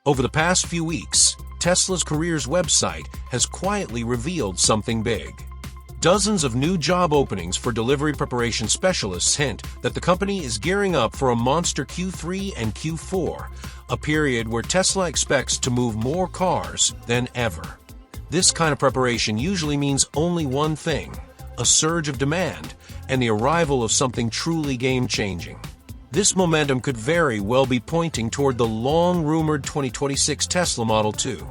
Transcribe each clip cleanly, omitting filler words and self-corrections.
Over the past few weeks, Tesla's careers website has quietly revealed something big. Dozens of new job openings for delivery preparation specialists hint that the company is gearing up for a monster Q3 and Q4, a period where Tesla expects to move more cars than ever. This kind of preparation usually means only one thing: a surge of demand and the arrival of something truly game-changing. This momentum could very well be pointing toward the long-rumored 2026 Tesla Model 2.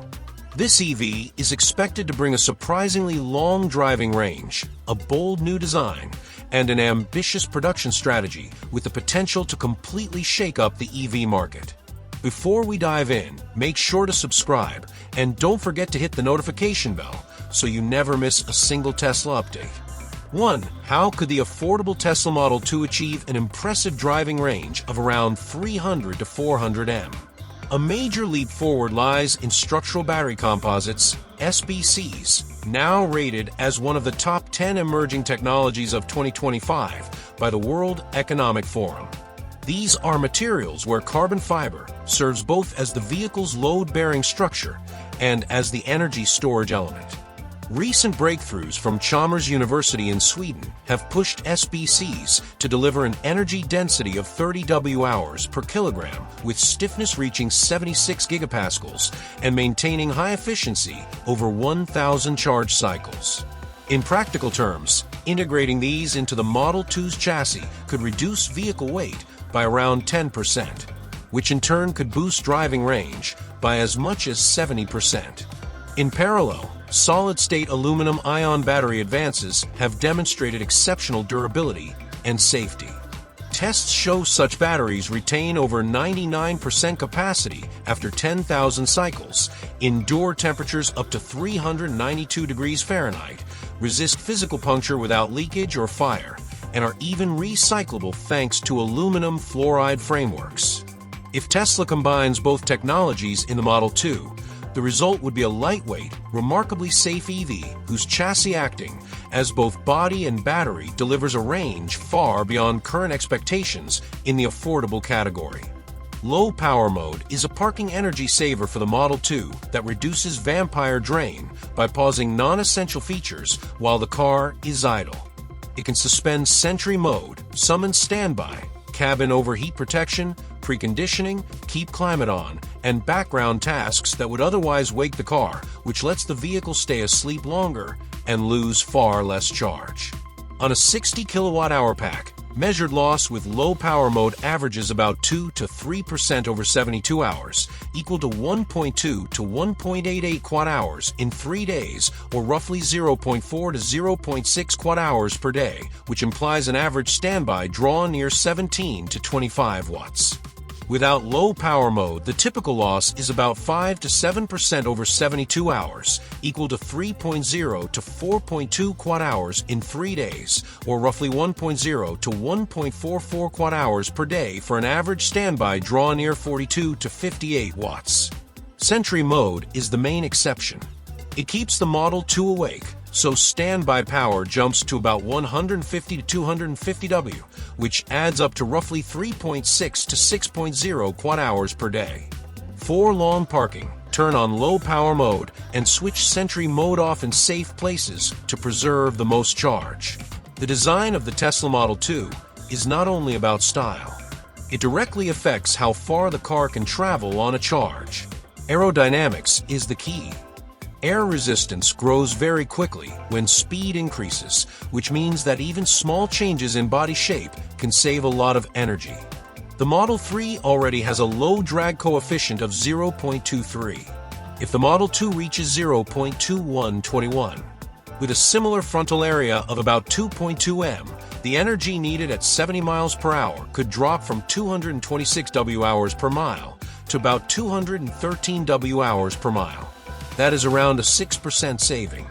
This EV is expected to bring a surprisingly long driving range, a bold new design, and an ambitious production strategy with the potential to completely shake up the EV market. Before we dive in, make sure to subscribe and don't forget to hit the notification bell so you never miss a single Tesla update. 1. How could the affordable Tesla Model 2 achieve an impressive driving range of around 300 to 400 m? A major leap forward lies in structural battery composites, SBCs, now rated as one of the top 10 emerging technologies of 2025 by the World Economic Forum. These are materials where carbon fiber serves both as the vehicle's load-bearing structure and as the energy storage element. Recent breakthroughs from Chalmers University in Sweden have pushed SBCs to deliver an energy density of 30 Wh per kilogram with stiffness reaching 76 gigapascals and maintaining high efficiency over 1,000 charge cycles. In practical terms, integrating these into the Model 2's chassis could reduce vehicle weight by around 10%, which in turn could boost driving range by as much as 70%. In parallel, solid-state aluminum-ion battery advances have demonstrated exceptional durability and safety. Tests show such batteries retain over 99% capacity after 10,000 cycles, endure temperatures up to 392 degrees Fahrenheit, resist physical puncture without leakage or fire, and are even recyclable thanks to aluminum fluoride frameworks. If Tesla combines both technologies in the Model 2, the result would be a lightweight, remarkably safe EV whose chassis acting as both body and battery delivers a range far beyond current expectations in the affordable category. Low power mode is a parking energy saver for the Model 2 that reduces vampire drain by pausing non-essential features while the car is idle. It can suspend Sentry mode, summon standby, cabin overheat protection, preconditioning, keep climate on, and background tasks that would otherwise wake the car, which lets the vehicle stay asleep longer and lose far less charge. On a 60 kilowatt-hour pack, measured loss with low power mode averages about 2 to 3% over 72 hours, equal to 1.2 to 1.88 quad-hours in 3 days, or roughly 0.4 to 0.6 quad-hours per day, which implies an average standby draw near 17 to 25 watts. Without low power mode, the typical loss is about 5 to 7% over 72 hours, equal to 3.0 to 4.2 quad-hours in 3 days, or roughly 1.0 to 1.44 quad-hours per day for an average standby draw near 42 to 58 watts. Sentry mode is the main exception. It keeps the Model 2 awake, so standby power jumps to about 150 to 250 W, which adds up to roughly 3.6 to 6.0 quad-hours per day. For long parking, turn on low power mode and switch Sentry mode off in safe places to preserve the most charge. The design of the Tesla Model 2 is not only about style. It directly affects how far the car can travel on a charge. Aerodynamics is the key. Air resistance grows very quickly when speed increases, which means that even small changes in body shape can save a lot of energy. The Model 3 already has a low drag coefficient of 0.23. If the Model 2 reaches 0.2121, with a similar frontal area of about 2.2 m, the energy needed at 70 miles per hour could drop from 226 Wh per mile to about 213 Wh per mile. That is around a 6% saving.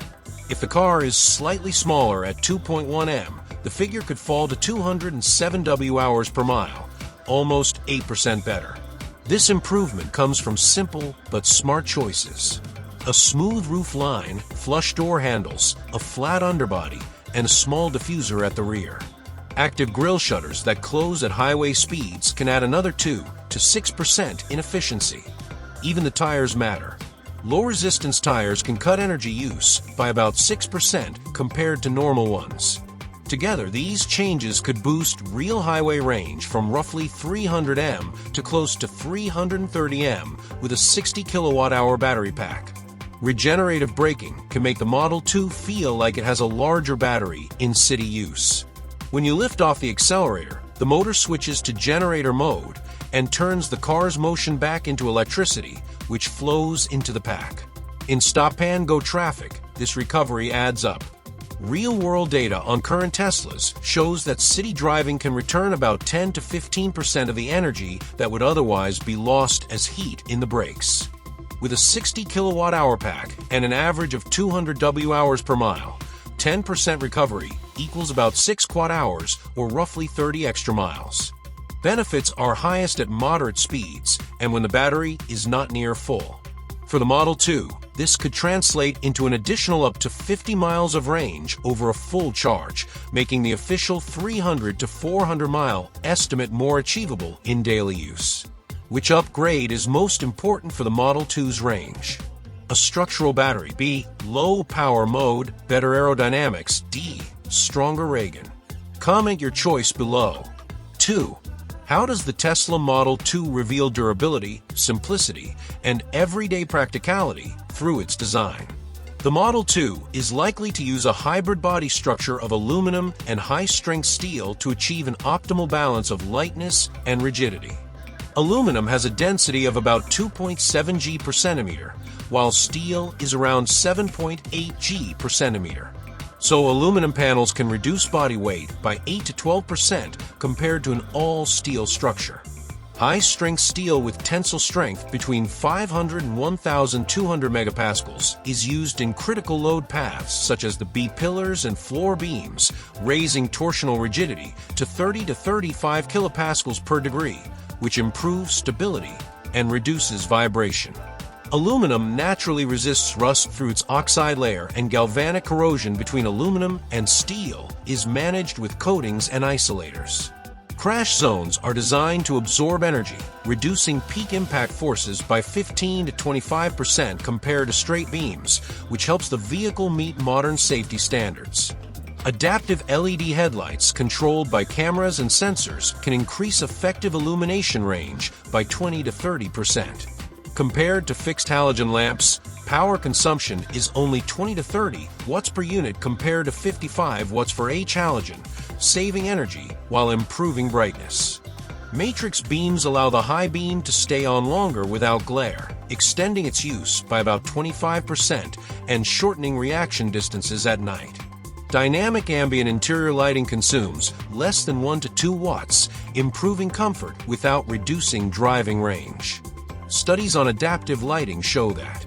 If the car is slightly smaller at 2.1 m, the figure could fall to 207 Wh per mile, almost 8% better. This improvement comes from simple but smart choices. A smooth roof line, flush door handles, a flat underbody, and a small diffuser at the rear. Active grille shutters that close at highway speeds can add another 2 to 6% in efficiency. even the tires matter. Low-resistance tires can cut energy use by about 6% compared to normal ones. Together, these changes could boost real highway range from roughly 300 m to close to 330 m with a 60 kWh battery pack. Regenerative braking can make the Model 2 feel like it has a larger battery in city use. When you lift off the accelerator, the motor switches to generator mode and turns the car's motion back into electricity, which flows into the pack. In stop-and-go traffic, this recovery adds up. Real-world data on current Teslas shows that city driving can return about 10 to 15% of the energy that would otherwise be lost as heat in the brakes. With a 60 kWh pack and an average of 200 Wh per mile, 10% recovery equals about 6 Quad-hours or roughly 30 extra miles. Benefits are highest at moderate speeds and when the battery is not near full. For the Model 2, this could translate into an additional up to 50 miles of range over a full charge, making the official 300 to 400 mile estimate more achievable in daily use. Which upgrade is most important for the Model 2's range? A structural battery. B. Low power mode, better aerodynamics. D. Stronger Regen. Comment your choice below. 2. How does the Tesla Model 2 reveal durability, simplicity, and everyday practicality through its design? The Model 2 is likely to use a hybrid body structure of aluminum and high-strength steel to achieve an optimal balance of lightness and rigidity. Aluminum has a density of about 2.7 g per centimeter, while steel is around 7.8 g per centimeter. So aluminum panels can reduce body weight by 8 to 12% compared to an all-steel structure. High-strength steel with tensile strength between 500 and 1,200 megapascals is used in critical load paths such as the B-pillars and floor beams, raising torsional rigidity to 30 to 35 kilopascals per degree, which improves stability and reduces vibration. Aluminum naturally resists rust through its oxide layer, and galvanic corrosion between aluminum and steel is managed with coatings and isolators. Crash zones are designed to absorb energy, reducing peak impact forces by 15 to 25% compared to straight beams, which helps the vehicle meet modern safety standards. Adaptive LED headlights controlled by cameras and sensors can increase effective illumination range by 20 to 30%. Compared to fixed halogen lamps, power consumption is only 20 to 30 watts per unit compared to 55 watts for H halogen, saving energy while improving brightness. Matrix beams allow the high beam to stay on longer without glare, extending its use by about 25% and shortening reaction distances at night. Dynamic ambient interior lighting consumes less than 1 to 2 watts, improving comfort without reducing driving range. Studies on adaptive lighting show that